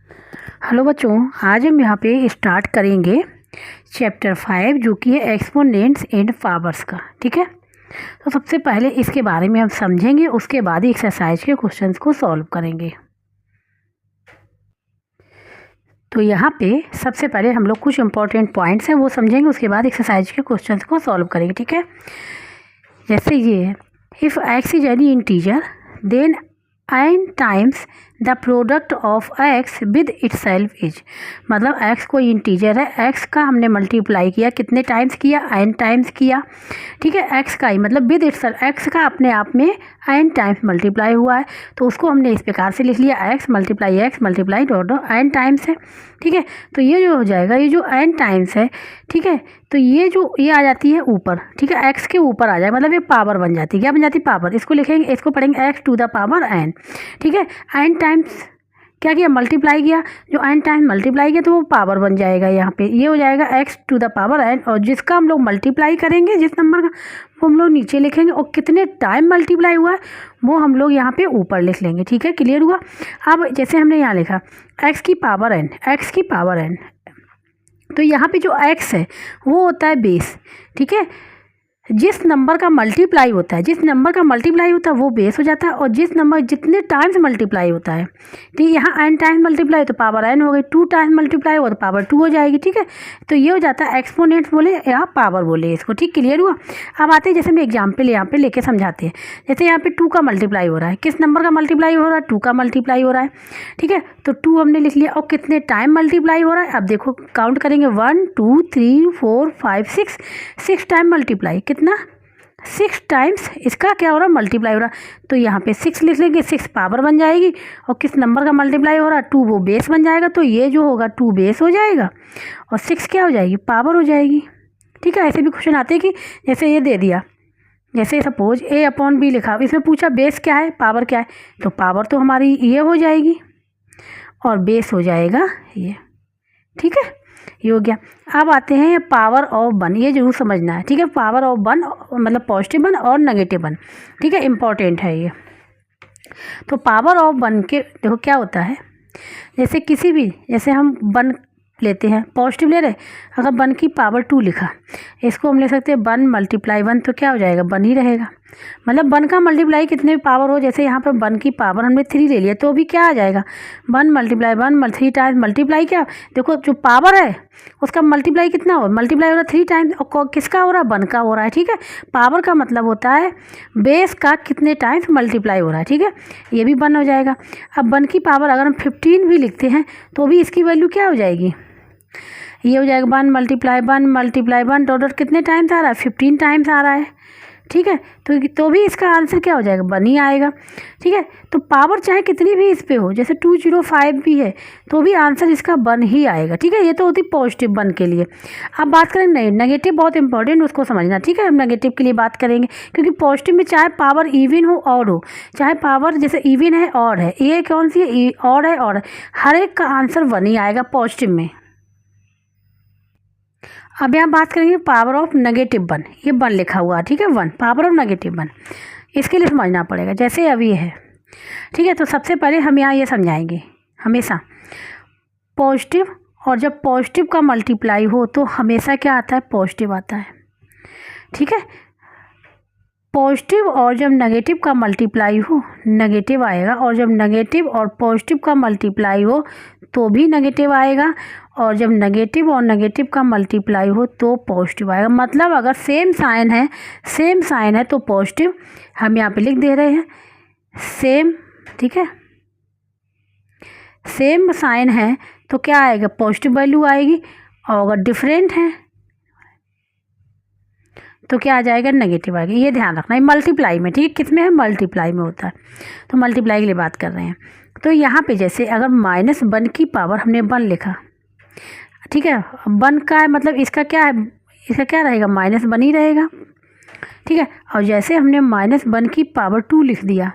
Hello बच्चों, आज हम यहाँ पे स्टार्ट करेंगे चैप्टर 5 जो कि है एक्सपोनेंट्स एंड पावर्स का। ठीक है, तो सबसे पहले इसके बारे में हम समझेंगे, उसके बाद ही एक्सरसाइज के क्वेश्चंस को सॉल्व करेंगे। तो यहाँ पे सबसे पहले हम लोग कुछ इंपॉर्टेंट पॉइंट्स हैं वो समझेंगे, उसके बाद एक्सरसाइज के क्वेश्चंस को सॉल्व करेंगे। ठीक है, जैसे ये है, if X is any integer then n times the product of x with itself is, मतलब x कोई इंटीजर है, x का हमने मल्टीप्लाई किया, कितने टाइम्स किया, n टाइम्स किया। ठीक है, x का ही मतलब विद इटसेल्फ, x का अपने आप में n टाइम्स मल्टीप्लाई हुआ है, तो उसको हमने इस प्रकार से लिख लिया x multiply dot n times है। ठीक है, तो ये जो हो जाएगा, ये जो n टाइम्स है, ठीक है, तो ये आ जाती है ऊपर। ठीक है, x के ऊपर आ जाए, मतलब ये पावर बन जाती है। क्या बन जाती है? पावर। इसको लिखेंगे, इसको पढ़ेंगे x to the power n। ठीक है, n टाइम्स क्या किया? मल्टीप्लाई किया। जो n टाइम्स मल्टीप्लाई किया तो वो पावर बन जाएगा। यहाँ पे ये हो जाएगा x to the power n, और जिसका हम लोग मल्टीप्लाई करेंगे, जिस नंबर का, वो हम लोग नीचे लिखेंगे, और कितने टाइम मल्टीप्लाई हुआ है वो हम लोग यहाँ पे ऊपर लिख लेंगे। ठीक है, क्लियर हुआ? अब जैसे हमने यहाँ लिखा x की पावर n, तो यहाँ पे जो x है वो होता है बेस। ठीक है, जिस नंबर का मल्टीप्लाई होता है वो बेस हो जाता है, और जिस नंबर जितने टाइम्स मल्टीप्लाई होता है, तो यहाँ n टाइम्स मल्टीप्लाई तो पावर n हो गई, 2 टाइम्स मल्टीप्लाई हो तो पावर 2 हो जाएगी। ठीक है, तो ये हो जाता है एक्सपोनेंट्स बोले या पावर बोले इसको। ठीक, क्लियर हुआ? अब आते हैं, जैसे हम एग्जाम्पल यहाँ पे लेके समझाते हैं। जैसे यहाँ पे 2 का मल्टीप्लाई हो रहा है, किस नंबर का मल्टीप्लाई हो रहा है? 2 का मल्टीप्लाई हो रहा है। ठीक है, तो 2 हमने लिख लिया, और कितने टाइम मल्टीप्लाई हो रहा है? अब देखो काउंट करेंगे, 1 2 3 4 5 6 टाइम मल्टीप्लाई, कितना? 6 टाइम्स इसका क्या हो रहा है? मल्टीप्लाई हो रहा है। तो यहाँ पे 6 लिख लेंगे, 6 पावर बन जाएगी, और किस नंबर का मल्टीप्लाई हो रहा है? 2, वो बेस बन जाएगा। तो ये जो होगा 2 बेस हो जाएगा, और 6 क्या हो जाएगी? पावर हो जाएगी। ठीक है, ऐसे भी क्वेश्चन आते हैं कि जैसे ये दे दिया, जैसे सपोज a/b लिखा, इसमें पूछा बेस क्या है, पावर क्या है, तो पावर तो हमारी ये हो जाएगी, और बेस हो जाएगा ये। ठीक है, ये हो गया। अब आते हैं पावर ऑफ 1, ये जरूर समझना है। ठीक है, पावर ऑफ 1 मतलब पॉजिटिव 1 और नेगेटिव 1। ठीक है, इम्पॉर्टेंट है ये। तो पावर ऑफ 1 के देखो क्या होता है, जैसे किसी भी, जैसे हम 1 लेते हैं, पॉजिटिव ले रहे, अगर 1 की पावर 2 लिखा, इसको हम ले सकते हैं 1 मल्टीप्लाई 1, तो क्या हो जाएगा? 1 ही रहेगा। मतलब 1 का मल्टीप्लाई कितने भी पावर हो, जैसे यहाँ पर 1 की पावर हमने 3 ले लिया, तो भी क्या आ जाएगा? 1 मल्टीप्लाई 1 3 टाइम्स मल्टीप्लाई क्या, देखो जो पावर है उसका मल्टीप्लाई कितना हो, मल्टीप्लाई हो रहा है 3 टाइम्स, और किसका हो रहा है? 1 का हो रहा है। ठीक है, पावर का मतलब होता है बेस का कितने टाइम्स मल्टीप्लाई हो रहा है। ठीक है, ये भी 1 हो जाएगा। अब 1 की पावर अगर हम 15 भी लिखते हैं तो भी इसकी वैल्यू क्या हो जाएगी? ये हो जाएगा 1 मल्टीप्लाई 1 डॉट कितने टाइम्स आ रहा है? 15 टाइम्स आ रहा है। ठीक है, तो भी इसका आंसर क्या हो जाएगा? 1 ही आएगा। ठीक है, तो पावर चाहे कितनी भी इस पे हो, जैसे 205 भी है, तो भी आंसर इसका 1 ही आएगा। ठीक है, ये तो होती पॉजिटिव 1 के लिए। अब बात करें नेगेटिव, बहुत इंपॉर्टेंट, उसको समझना। ठीक है, हम नेगेटिव के लिए बात करेंगे, क्योंकि पॉजिटिव में चाहे पावर इवन हो ऑड हो, चाहे पावर जैसे इवन है ऑड है, ये कौन सी है? ऑड है, ऑड है, हर एक का आंसर 1 ही आएगा पॉजिटिव में। अब यहाँ बात करेंगे पावर ऑफ नेगेटिव 1, ये 1 लिखा हुआ है। ठीक है, 1 पावर ऑफ नेगेटिव 1, इसके लिए समझना पड़ेगा। जैसे अभी है, ठीक है, तो सबसे पहले हम यहाँ ये समझाएंगे, हमेशा पॉजिटिव, और जब पॉजिटिव का मल्टीप्लाई हो तो हमेशा क्या आता है? पॉजिटिव आता है। ठीक है, पॉजिटिव और जब नेगेटिव का मल्टीप्लाई हो नेगेटिव आएगा, और जब नेगेटिव और पॉजिटिव का मल्टीप्लाई हो तो भी नेगेटिव आएगा, और जब नेगेटिव और नेगेटिव का मल्टीप्लाई हो तो पॉजिटिव आएगा। मतलब अगर सेम साइन है तो पॉजिटिव, हम यहाँ पे लिख दे रहे हैं सेम। ठीक है, सेम साइन है तो क्या आएगा? पॉजिटिव वैल्यू आएगी, और अगर डिफरेंट है तो क्या आ जाएगा? नेगेटिव आएगा। ये ध्यान रखना है मल्टीप्लाई में। ठीक है, किस में है? मल्टीप्लाई में होता है, तो मल्टीप्लाई के लिए बात कर रहे हैं। तो यहाँ पे जैसे अगर -1 की पावर हमने 1 लिखा, ठीक है, 1 का है मतलब इसका क्या है? इसका क्या रहेगा? -1 ही रहेगा। ठीक है, और जैसे हमने -1 की पावर 2 लिख दिया,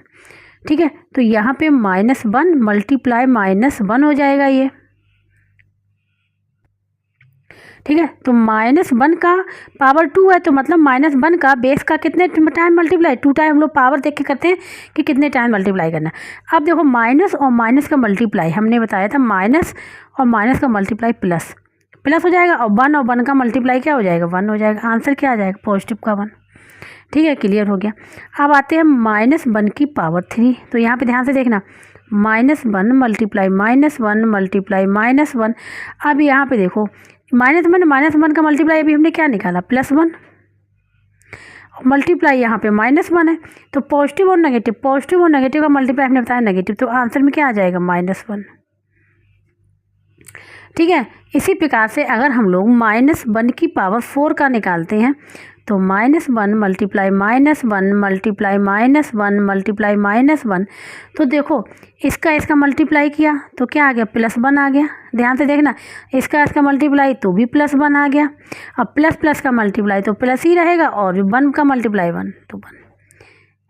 ठीक है, तो यहाँ पे -1 मल्टीप्लाई -1 हो जाएगा ये। ठीक है। तो -1 का पावर 2 है, तो मतलब -1 का बेस का कितने टाइम मल्टीप्लाई, 2 टाइम हम लोग पावर देख के करते हैं कि कितने टाइम मल्टीप्लाई करना है। अब देखो माइनस और माइनस का मल्टीप्लाई हमने बताया था, माइनस और माइनस का मल्टीप्लाई प्लस हो जाएगा, और 1 और 1 का मल्टीप्लाई क्या हो जाएगा, 1 हो जाएगा। आंसर क्या आ जाएगा, पॉजिटिव का 1। ठीक है, क्लियर हो गया। अब आते हैं -1 की पावर 3। तो यहाँ पे ध्यान से देखना, -1 मल्टीप्लाई -1 मल्टीप्लाई -1। अब यहाँ पे देखो -1 का मल्टीप्लाई अभी हमने क्या निकाला, +1, मल्टीप्लाई यहाँ पे -1 है, तो पॉजिटिव और नेगेटिव का मल्टीप्लाई हमने बताया नेगेटिव, तो आंसर में क्या आ जाएगा, -1। ठीक है। इसी प्रकार से अगर हम लोग -1 की पावर 4 का निकालते हैं, तो -1 मल्टीप्लाई -1 मल्टीप्लाई -1 मल्टीप्लाई -1, तो देखो इसका मल्टीप्लाई किया तो क्या आ गया, +1 आ गया। ध्यान से देखना, इसका मल्टीप्लाई तो भी +1 आ गया। अब प्लस का मल्टीप्लाई तो प्लस ही रहेगा, और 1 का मल्टीप्लाई 1 तो 1,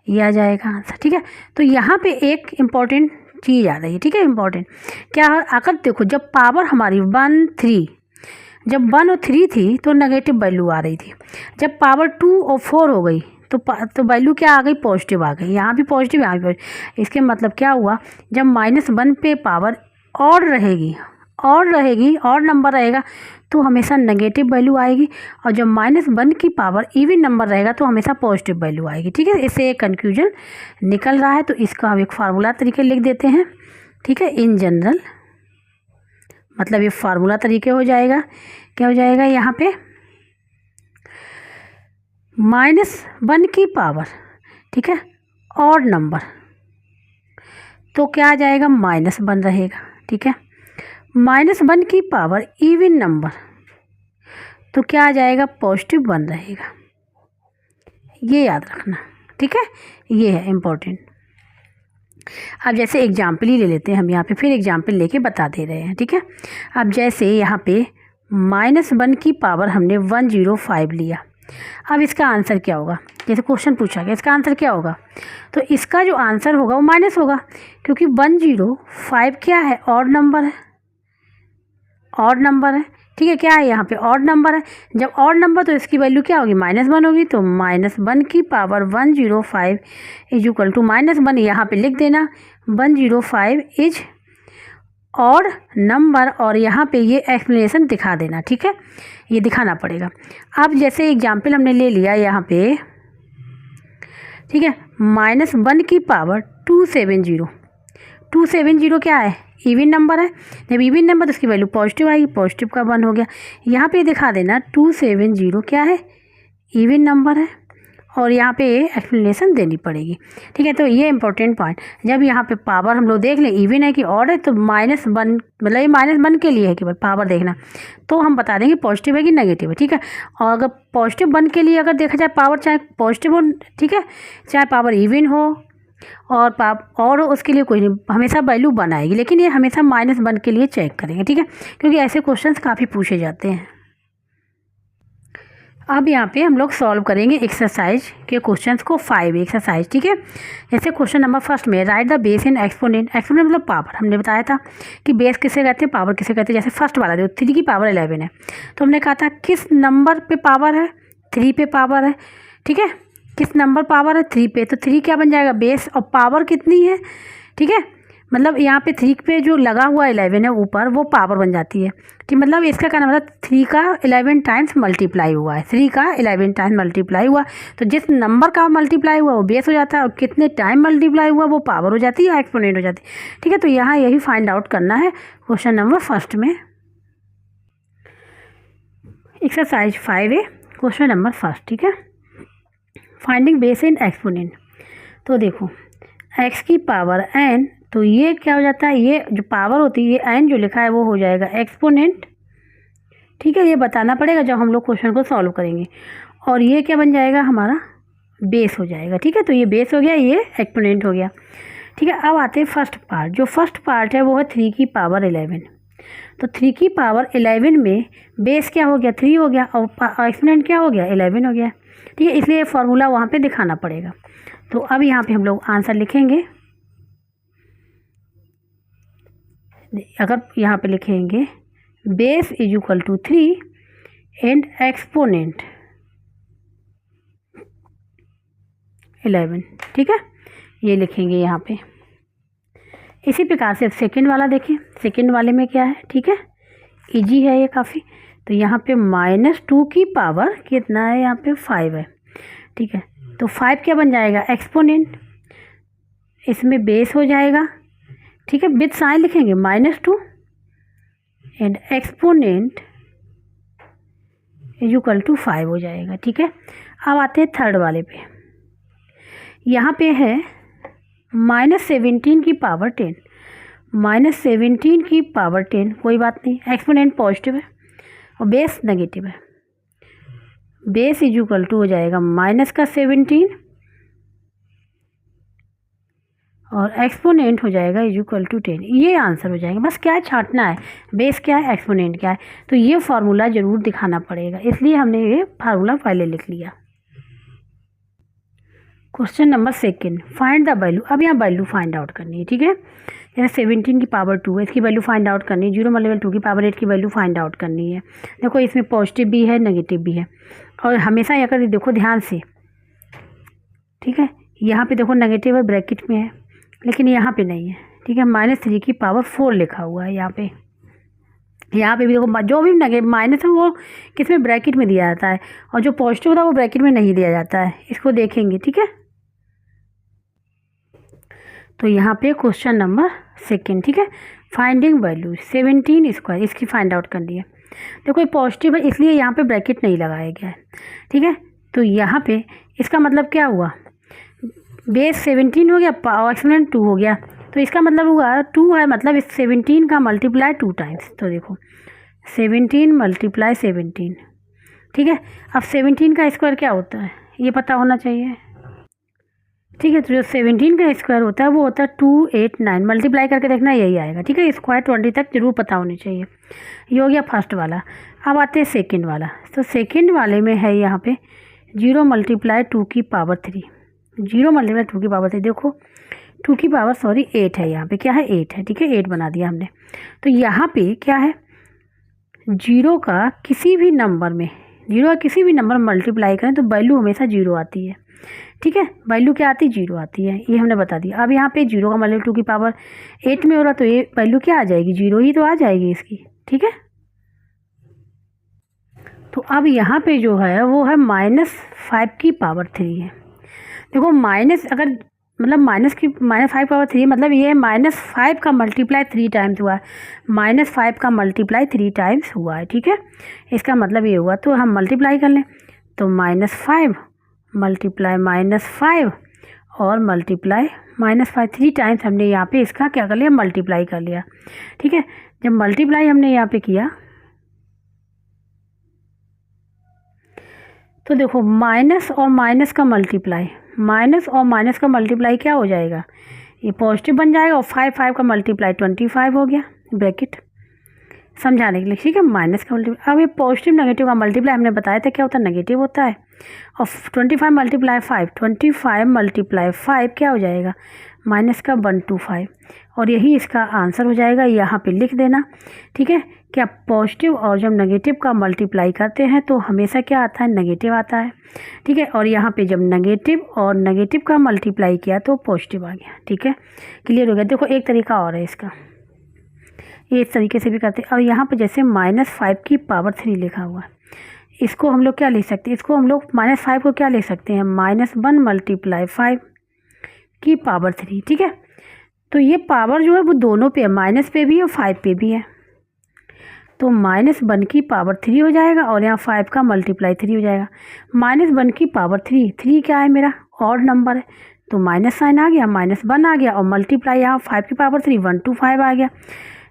ये आ जाएगा आंसर। ठीक है। तो यहाँ पे एक इम्पॉर्टेंट चीज़ आ रही है। ठीक है, इम्पॉर्टेंट क्या है, अगर देखो जब पावर हमारी 1 3, जब 1 और 3 थी तो नेगेटिव वैल्यू आ रही थी। जब पावर 2 और 4 हो गई तो वैल्यू क्या आ गई, पॉजिटिव आ गई। यहाँ भी पॉजिटिव, यहाँ भी पॉजिटिव। इसके मतलब क्या हुआ, जब -1 पे पावर और रहेगी, और नंबर रहेगा तो हमेशा नेगेटिव वैल्यू आएगी, और जब -1 की पावर इवन नंबर रहेगा तो हमेशा पॉजिटिव वैल्यू आएगी। ठीक है, इससे एक कन्फ्यूजन निकल रहा है, तो इसका हम एक फार्मूला तरीके लिख देते हैं। ठीक है, इन जनरल, मतलब ये फार्मूला तरीके हो जाएगा, क्या हो जाएगा यहाँ पे, -1 की पावर, ठीक है, और नंबर, तो क्या आ जाएगा, -1 रहेगा। ठीक है, -1 की पावर इवन नंबर, तो क्या आ जाएगा, +1 रहेगा। ये याद रखना। ठीक है, ये है इम्पोर्टेंट। अब जैसे एग्जाम्पल ही ले लेते हैं हम, यहाँ पे फिर एग्जाम्पल लेके बता दे रहे हैं। ठीक है, अब जैसे यहाँ पे -1 की पावर हमने 105 लिया। अब इसका आंसर क्या होगा, जैसे क्वेश्चन पूछा गया, इसका आंसर क्या होगा, तो इसका जो आंसर होगा वो माइनस होगा, क्योंकि 105 क्या है, ऑड नंबर है, ऑड नंबर है। ठीक है, क्या है यहाँ पे, ऑड नंबर है। जब ऑड नंबर तो इसकी वैल्यू क्या होगी, -1 होगी। तो -1 की पावर 105 इज इक्वल टू -1, यहाँ पे लिख देना 105 इज ऑड नंबर, और यहाँ पे ये एक्सप्लेनेशन दिखा देना। ठीक है, ये दिखाना पड़ेगा। अब जैसे एग्जाम्पल हमने ले लिया यहाँ पे, ठीक है, -1 की पावर 270 क्या है, इवन नंबर है। जब इवन नंबर तो उसकी वैल्यू पॉजिटिव आएगी, पॉजिटिव का 1 हो गया। यहाँ पे दिखा देना 270 क्या है, इवन नंबर है, और यहाँ पे एक्सप्लेनेशन देनी पड़ेगी। ठीक है, तो ये इंपॉर्टेंट पॉइंट, जब यहाँ पे पावर हम लोग देख लें इवन है कि ऑड है, तो -1 मतलब ये -1 के लिए है कि पावर देखना, तो हम बता देंगे पॉजिटिव है कि नेगेटिव है। ठीक है, और अगर +1 के लिए अगर देखा जाए पावर, चाहे पॉजिटिव हो, ठीक है, चाहे पावर इवन हो और उसके लिए कोई नहीं, हमेशा वैल्यू 1 आएगी, लेकिन ये हमेशा -1 के लिए चेक करेंगे। ठीक है, क्योंकि ऐसे क्वेश्चंस काफ़ी पूछे जाते हैं। अब यहाँ पे हम लोग सॉल्व करेंगे एक्सरसाइज के क्वेश्चंस को, 5 एक्सरसाइज। ठीक है, जैसे क्वेश्चन नंबर फर्स्ट में, right the base in exponent. Exponent मतलब पावर, हमने बताया था कि बेस किसे कहते हैं, पावर किसे कहते हैं। जैसे फर्स्ट वाला जो 3 की पावर 11 है, तो हमने कहा था किस नंबर पे पावर है, 3 पे पावर है। ठीक है, किस नंबर पावर है, 3 पे, तो 3 क्या बन जाएगा, बेस, और पावर कितनी है। ठीक है, मतलब यहाँ पे 3 पे जो लगा हुआ 11 है ऊपर, वो पावर बन जाती है। ठीक, मतलब इसका क्या मतलब 3 का 11 टाइम्स मल्टीप्लाई हुआ है, 3 का 11 टाइम्स मल्टीप्लाई हुआ, तो जिस नंबर का मल्टीप्लाई हुआ वो बेस हो जाता है, और कितने टाइम मल्टीप्लाई हुआ वो पावर हो जाती है, एक्सपोनेंट हो जाती है। ठीक है, तो यहाँ यही फाइंड आउट करना है क्वेश्चन नंबर फर्स्ट में। Exercise 5A question number first. ठीक है, फाइंडिंग बेस इन एक्सपोनेंट। तो देखो x की पावर n, तो ये क्या हो जाता है, ये जो पावर होती है, ये n जो लिखा है वो हो जाएगा एक्सपोनेंट। ठीक है, ये बताना पड़ेगा जब हम लोग क्वेश्चन को सॉल्व करेंगे, और ये क्या बन जाएगा, हमारा बेस हो जाएगा। ठीक है, तो ये बेस हो गया, ये एक्सपोनेंट हो गया। ठीक है, अब आते हैं फर्स्ट पार्ट। जो फर्स्ट पार्ट है वो है 3 की पावर 11। तो 3 की पावर 11 में बेस क्या हो गया, 3 हो गया, और एक्सपोनेंट क्या हो गया, 11 हो गया। ठीक है, इसलिए फार्मूला वहाँ पे दिखाना पड़ेगा। तो अब यहाँ पे हम लोग आंसर लिखेंगे। अगर यहाँ पे लिखेंगे base is equal to 3, and exponent 11, ठीक है, ये लिखेंगे यहाँ पे। इसी प्रकार से सेकंड वाला देखिए, सेकंड वाले में क्या है, ठीक है, इजी है ये काफ़ी। तो यहाँ पे -2 की पावर कितना है, यहाँ पे 5 है, ठीक है। तो 5 क्या बन जाएगा, एक्सपोनेंट, इसमें बेस हो जाएगा, ठीक है, विद साइन लिखेंगे -2 एंड एक्सपोनेंट इक्वल टू 5 हो जाएगा, ठीक है। अब आते हैं थर्ड वाले पे, यहाँ पे है -17 की पावर 10, -17 की पावर 10, कोई बात नहीं, एक्सपोनेंट पॉजिटिव है और बेस नेगेटिव है, बेस इक्वल टू हो जाएगा -17 और एक्सपोनेंट हो जाएगा इक्वल टू 10। ये आंसर हो जाएगा, बस क्या है, छांटना है, बेस क्या है, एक्सपोनेंट क्या है। तो ये फार्मूला ज़रूर दिखाना पड़ेगा, इसलिए हमने ये फार्मूला पहले लिख लिया। Question number 2, find the value. अब यहाँ वैल्यू फाइंड आउट करनी है, ठीक है। जैसे 17 की पावर 2 है, इसकी वैल्यू फाइंड आउट करनी है। 0 मल्टीपल 2 की पावर 8 की वैल्यू फाइंड आउट करनी है। देखो इसमें पॉजिटिव भी है, नेगेटिव भी है, और हमेशा अगर देखो ध्यान से, ठीक है, यहाँ पे देखो नेगेटिव है, ब्रैकेट में है, लेकिन यहाँ पे नहीं है, ठीक है। -3 की पावर 4 लिखा हुआ है यहाँ पे भी देखो, जो भी नेगेटिव माइनस है वो किस में, ब्रैकेट में दिया जाता है, और जो पॉजिटिव होता है वो ब्रैकेट में नहीं दिया जाता है। इसको देखेंगे, ठीक है। तो यहाँ पे क्वेश्चन नंबर 2, ठीक है, फाइंडिंग वैल्यू 17 स्क्वायर, इसकी फाइंड आउट करनी है। देखो ये पॉजिटिव है, इसलिए यहाँ पे ब्रैकेट नहीं लगाया गया है, ठीक है। तो यहाँ पे इसका मतलब क्या हुआ, बेस 17 हो गया, पावर एक्सपोनेंट 2 हो गया, तो इसका मतलब हुआ 2 है, मतलब इस 17 का मल्टीप्लाई 2 टाइम्स। तो देखो 17 × 17, ठीक है। अब 17 का स्क्वायर क्या होता है, ये पता होना चाहिए, ठीक है। तो जो 17 का स्क्वायर होता है वो होता है 289, मल्टीप्लाई करके देखना यही आएगा, ठीक है। स्क्वायर 20 तक जरूर पता होनी चाहिए। ये हो गया फर्स्ट वाला। अब आते हैं सेकंड वाला। तो सेकंड वाले में है यहाँ पे 0 × 2 की पावर 3, 0 × 2 की पावर 3, देखो 2 की पावर 8 है, यहाँ पे क्या है, 8 है, ठीक है, 8 बना दिया हमने। तो यहाँ पे क्या है, 0 का किसी भी नंबर में मल्टीप्लाई करें तो वैल्यू हमेशा 0 आती है, ठीक है। वैल्यू क्या आती है, 0 आती है, ये हमने बता दिया। अब यहाँ पे 0 का मल्टीप्लाई 2 की पावर 8 में हो रहा, तो ये वैल्यू क्या आ जाएगी, 0 ही तो आ जाएगी इसकी, ठीक है। तो अब यहाँ पे जो है वो है -5 की पावर 3 है। देखो माइनस, अगर मतलब -5 पावर 3 मतलब ये -5 का मल्टीप्लाई 3 टाइम्स हुआ है, -5 का मल्टीप्लाई 3 टाइम्स हुआ है, ठीक है। इसका मतलब ये हुआ, तो हम मल्टीप्लाई कर लें, तो -5 मल्टीप्लाई -5 और मल्टीप्लाई -5, 3 टाइम्स हमने यहाँ पे इसका क्या कर लिया, मल्टीप्लाई कर लिया, ठीक है। जब मल्टीप्लाई हमने यहाँ पे किया तो देखो माइनस और माइनस का मल्टीप्लाई, माइनस और माइनस का मल्टीप्लाई क्या हो जाएगा, ये पॉजिटिव बन जाएगा, और 5 का मल्टीप्लाई 25 हो गया, ब्रैकेट समझाने के लिए, ठीक है। माइनस का मल्टीप्लाई, अब ये पॉजिटिव नेगेटिव का मल्टीप्लाई हमने बताया था क्या होता है, नेगेटिव होता है। और 25 मल्टीप्लाई 5, 25 मल्टीप्लाई 5 क्या हो जाएगा, माइनस का 125, और यही इसका आंसर हो जाएगा। यहाँ पे लिख देना, ठीक है। क्या पॉजिटिव और जब नेगेटिव का मल्टीप्लाई करते हैं तो हमेशा क्या आता है, नेगेटिव आता है, ठीक है। और यहाँ पे जब नेगेटिव और नेगेटिव का मल्टीप्लाई किया तो पॉजिटिव आ गया, ठीक है। क्लियर हो गया। देखो एक तरीका और है इसका, ये इस तरीके से भी करते हैं। और यहाँ पे जैसे -5 की पावर 3 लिखा हुआ है, इसको हम लोग क्या लिख सकते हैं, इसको हम लोग -5 को क्या लिख सकते हैं, -1 मल्टीप्लाई 5 की पावर 3, ठीक है। तो ये पावर जो है वो दोनों पे है, माइनस पे भी है और 5 पे भी है, तो -1 की पावर 3 हो जाएगा, और यहाँ 5 का मल्टीप्लाई 3 हो जाएगा। -1 की पावर 3 क्या है, मेरा ऑड नंबर है, तो माइनस साइन आ गया, -1 आ गया, और मल्टीप्लाई यहाँ 5 की पावर 3 125 आ गया।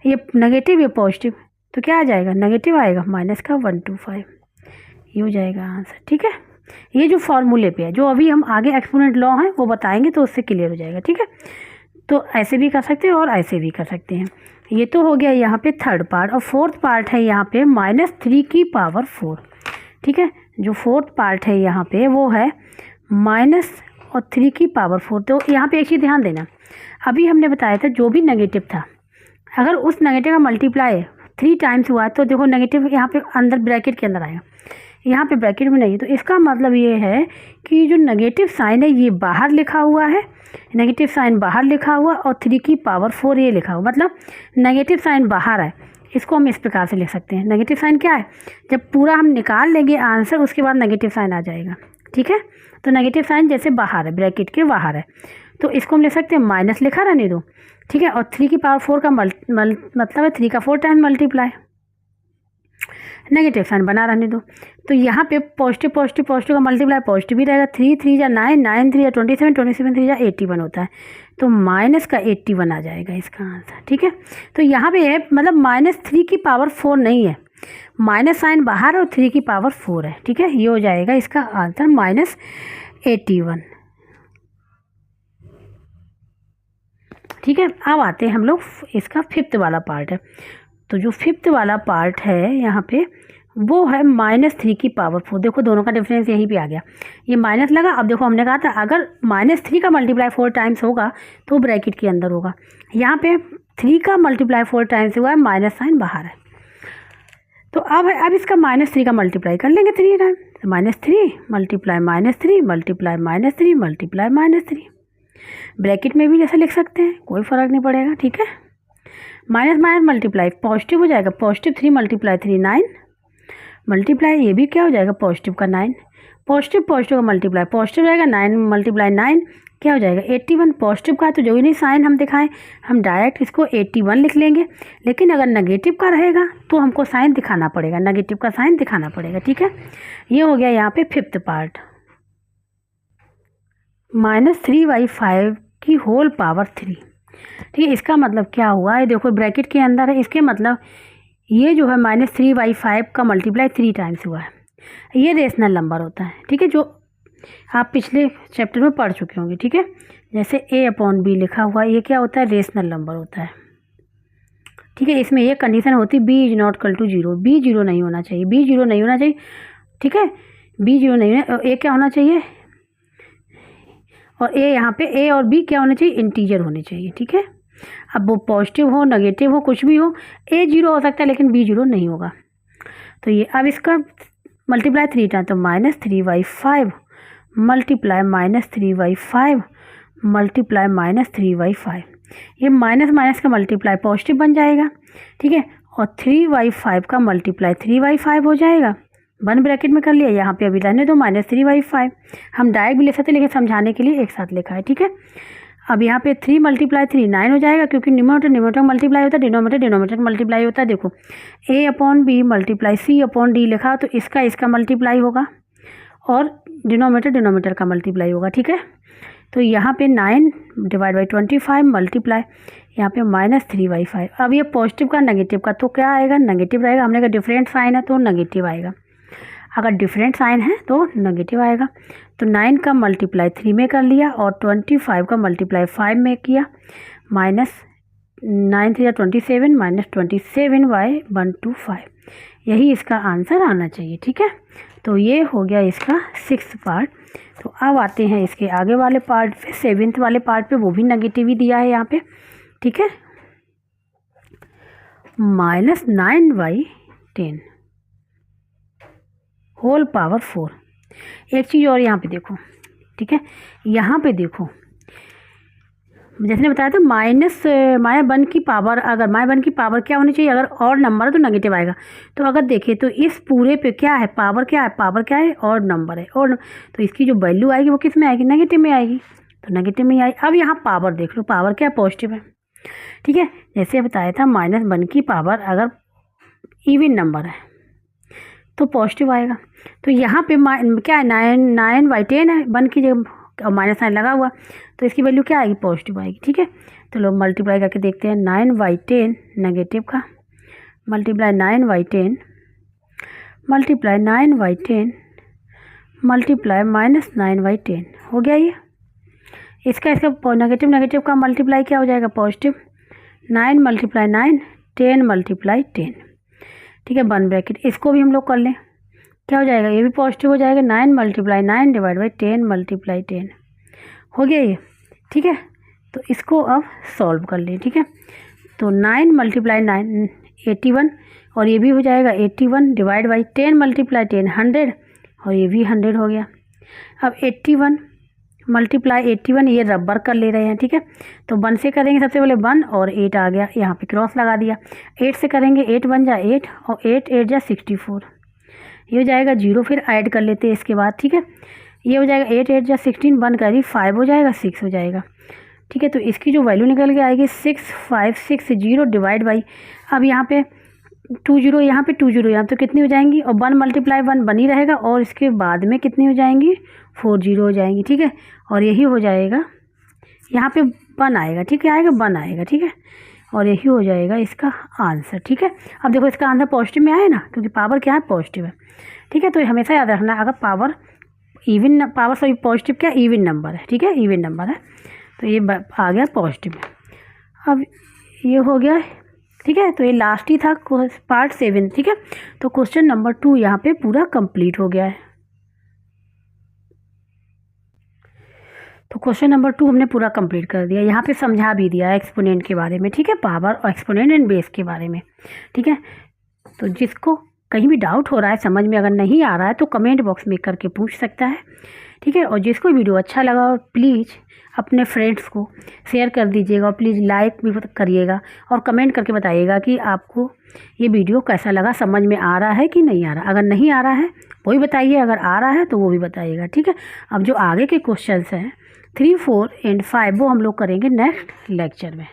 ये नेगेटिव, ये पॉजिटिव, तो क्या आ जाएगा, नेगेटिव आएगा, माइनस का 125, ये हो जाएगा आंसर, ठीक है। ये जो फॉर्मूले पे है, जो अभी हम आगे एक्सपोनेंट लॉ है वो बताएंगे तो उससे क्लियर हो जाएगा, ठीक है। तो ऐसे भी कर सकते हैं और ऐसे भी कर सकते हैं। ये तो हो गया यहाँ पे थर्ड पार्ट, और फोर्थ पार्ट है यहाँ पे -3 की पावर 4, ठीक है। जो फोर्थ पार्ट है यहाँ पे वो है -3 की पावर 4। तो यहाँ पे एक चीज़ ध्यान देना, अभी हमने बताया था जो भी नेगेटिव था, अगर उस नेगेटिव का मल्टीप्लाई 3 टाइम्स हुआ है तो देखो नेगेटिव यहाँ पे अंदर ब्रैकेट के अंदर आएगा, यहाँ पे ब्रैकेट में नहीं है। तो इसका मतलब ये है कि जो नेगेटिव साइन है ये बाहर लिखा हुआ है, नेगेटिव साइन बाहर लिखा हुआ और 3 की पावर 4 ये लिखा हुआ, मतलब नेगेटिव साइन बाहर है। इसको हम इस प्रकार से लिख सकते हैं। नेगेटिव साइन क्या है, जब पूरा हम निकाल लेंगे आंसर उसके बाद नेगेटिव साइन आ जाएगा, ठीक है। तो नेगेटिव साइन जैसे बाहर है, ब्रैकेट के बाहर है, तो इसको हम लिख सकते हैं माइनस लिखा रहने दो, ठीक है। और 3 की पावर 4 का मतलब है 3 का 4 टाइम मल्टीप्लाई, नेगेटिव साइन बना रहने दो। तो यहाँ पे पॉजिटिव पॉजिटिव पॉजिटिव का मल्टीप्लाई पॉजिटिव भी रहेगा। 3 3 जा 9, 9 3 जा 27, 27 3 जा 81 होता है, तो माइनस का 81 आ जाएगा इसका आंसर, ठीक है। तो यहाँ पे है मतलब -3 की पावर 4 नहीं है, माइनस साइन बाहर और 3 की पावर 4 है, ठीक है। ये हो जाएगा इसका आंसर -81, ठीक है। अब आते हैं हम लोग इसका 5th वाला पार्ट है। तो जो 5th वाला पार्ट है यहाँ पे वो है -3 की पावर 4। देखो दोनों का डिफरेंस यहीं पे आ गया, ये माइनस लगा। अब देखो हमने कहा था अगर -3 का मल्टीप्लाई 4 टाइम्स होगा तो ब्रैकेट के अंदर होगा, यहाँ पे 3 का मल्टीप्लाई 4 टाइम्स हुआ है, माइनस साइन बाहर है। तो अब इसका -3 का मल्टीप्लाई कर लेंगे 3 time, -3 multiply -3 multiply -3 multiply -3। Bracket में भी जैसा लिख सकते हैं, कोई फ़र्क नहीं पड़ेगा, ठीक है। माइनस माइनस मल्टीप्लाई पॉजिटिव हो जाएगा, +3 मल्टीप्लाई 3 9 मल्टीप्लाई ये भी क्या हो जाएगा पॉजिटिव का 9, पॉजिटिव पॉजिटिव का मल्टीप्लाई पॉजिटिव रहेगा, 9 मल्टीप्लाई 9 क्या हो जाएगा 81। पॉजिटिव का है तो जो ही नहीं साइन हम दिखाएं हम डायरेक्ट इसको 81 लिख लेंगे, लेकिन अगर नेगेटिव का रहेगा तो हमको साइन दिखाना पड़ेगा, नेगेटिव का साइन दिखाना पड़ेगा, ठीक है। ये हो गया यहाँ पे 5th पार्ट। -3/5 की होल पावर 3, ठीक है। इसका मतलब क्या हुआ है, देखो ब्रैकेट के अंदर है, इसके मतलब ये जो है -3/5 का मल्टीप्लाई 3 टाइम्स हुआ है, ये रेशनल नंबर होता है, ठीक है, जो आप पिछले चैप्टर में पढ़ चुके होंगे, ठीक है। जैसे A/B लिखा हुआ है, ये क्या होता है रेशनल नंबर होता है, ठीक है। इसमें ये कंडीशन होती है B ≠ 0, B 0 नहीं होना चाहिए, B 0 नहीं होना चाहिए, ठीक है। B 0 नहीं है, A क्या होना चाहिए, और A यहाँ पे A और B क्या होने चाहिए इंटीजर होने चाहिए, ठीक है। अब वो पॉजिटिव हो नेगेटिव हो कुछ भी हो, A 0 हो सकता है लेकिन B 0 नहीं होगा। तो ये अब इसका मल्टीप्लाई 3 टाइम, तो -3/5 मल्टीप्लाई -3/5 मल्टीप्लाई -3/5, ये माइनस माइनस का मल्टीप्लाई पॉजिटिव बन जाएगा, ठीक है। और 3/5 का मल्टीप्लाई 3/5 हो जाएगा, 1 ब्रैकेट में कर लिया, यहाँ पे अभी रहने दो -3/5। हम डायरेक्ट भी ले सकते लेकिन समझाने के लिए एक साथ लिखा है, ठीक है। अब यहाँ पे 3 मल्टीप्लाई 3 9 हो जाएगा, क्योंकि न्यूमरेटर मल्टीप्लाई होता है, डिनोमिनेटर मल्टीप्लाई होता है। देखो A/B मल्टीप्लाई C/D लिखा तो इसका मल्टीप्लाई होगा और डिनोमिनेटर का मल्टीप्लाई होगा, ठीक है। तो यहाँ पे 9 / 25 मल्टीप्लाई यहाँ पे -3/5। अब ये पॉजिटिव का नेगेटिव का तो क्या आएगा नेगेटिव रहेगा, हमने कहा डिफरेंट साइन है तो नेगेटिव आएगा, अगर डिफरेंट साइन है तो नेगेटिव आएगा। तो 9 का मल्टीप्लाई 3 में कर लिया और 25 का मल्टीप्लाई 5 में किया, -9 3 27 -27/125, यही इसका आंसर आना चाहिए, ठीक है। तो ये हो गया इसका 6th पार्ट। तो अब आते हैं इसके आगे वाले पार्ट पे, 7th वाले पार्ट पे, वो भी नेगेटिव ही दिया है यहाँ पे, ठीक है। -9/10 होल पावर 4। एक चीज़ और यहाँ पे देखो, ठीक है, यहाँ पे देखो जैसे ने बताया था -1 की पावर, अगर -1 की पावर क्या होनी चाहिए, अगर और नंबर है तो नेगेटिव आएगा। तो अगर देखिए तो इस पूरे पे क्या है पावर क्या है और नंबर है, और तो इसकी जो वैल्यू आएगी वो किस में आएगी नेगेटिव में आएगी, तो नेगेटिव में आएगी। अब यहाँ पावर देख लो, पावर क्या पॉजिटिव है, ठीक है। जैसे बताया था -1 की पावर अगर इवन नंबर है तो पॉजिटिव आएगा। तो यहाँ पे क्या है 9/10 है, 1 की जगह माइनस साइन लगा हुआ, तो इसकी वैल्यू क्या आएगी पॉजिटिव आएगी, ठीक है। तो लोग मल्टीप्लाई करके देखते हैं, 9/10 नेगेटिव का मल्टीप्लाई 9/10 मल्टीप्लाई 9/10 मल्टीप्लाई -9/10 हो गया ये। इसका नेगेटिव का मल्टीप्लाई क्या हो जाएगा पॉजिटिव, 9 मल्टीप्लाई 9 10 मल्टीप्लाई 10, ठीक है, 1 ब्रैकेट। इसको भी हम लोग कर लें, क्या हो जाएगा, ये भी पॉजिटिव हो जाएगा, 9 मल्टीप्लाई 9 डिवाइड बाई 10 मल्टीप्लाई 10 हो गया ये, ठीक है। तो इसको अब सॉल्व कर लें, ठीक है। तो 9 मल्टीप्लाई 9 81 और ये भी हो जाएगा 81 डिवाइड बाई 10 मल्टीप्लाई 10 100 और ये भी 100 हो गया। अब 81 मल्टीप्लाई 81 ये रबर कर ले रहे हैं, ठीक है। तो 1 से करेंगे सबसे पहले 1 और 8 आ गया, यहाँ पे क्रॉस लगा दिया। 8 से करेंगे 8 1 जा 8 और 8 8 जा 64, ये हो जाएगा 0। फिर ऐड कर लेते हैं इसके बाद, ठीक है। ये हो जाएगा 8 8 जा 16, 1 करी 5 हो जाएगा 6 हो जाएगा, ठीक है। तो इसकी जो वैल्यू निकल के आएगी 6560 डिवाइड बाई, अब यहाँ पे 20 यहाँ पे 20 यहाँ तो कितनी हो जाएंगी, और 1 मल्टीप्लाई 1 बनी रहेगा और इसके बाद में कितनी हो जाएंगी 40 हो जाएंगी, ठीक है। और यही हो जाएगा, यहाँ पे 1 आएगा, ठीक है, आएगा 1 आएगा, ठीक है। और यही हो जाएगा इसका आंसर, ठीक है। अब देखो इसका आंसर पॉजिटिव में आए ना, क्योंकि पावर क्या है, पॉजिटिव है, ठीक है। तो हमेशा याद रखना, अगर power even power sorry positive क्या इवन नंबर है, ठीक है, इवन नंबर है, तो ये आ गया पॉजिटिव में। अब ये हो गया, ठीक है। तो ये लास्ट ही था पार्ट 7, ठीक है। तो क्वेश्चन नंबर 2 यहाँ पे पूरा कंप्लीट हो गया है। तो क्वेश्चन नंबर 2 हमने पूरा कंप्लीट कर दिया, यहाँ पे समझा भी दिया एक्सपोनेंट के बारे में, ठीक है, पावर और एक्सपोनेंट एंड बेस के बारे में, ठीक है। तो जिसको कहीं भी डाउट हो रहा है, समझ में अगर नहीं आ रहा है, तो कमेंट बॉक्स में करके पूछ सकता है, ठीक है। और जिसको वीडियो अच्छा लगा हो प्लीज़ अपने फ्रेंड्स को शेयर कर दीजिएगा और प्लीज़ लाइक भी करिएगा और कमेंट करके बताइएगा कि आपको ये वीडियो कैसा लगा, समझ में आ रहा है कि नहीं आ रहा। अगर नहीं आ रहा है वो भी बताइए, अगर आ रहा है तो वो भी बताइएगा, ठीक है। अब जो आगे के क्वेश्चंस हैं 3, 4 एंड 5 वो हम लोग करेंगे नेक्स्ट लेक्चर में।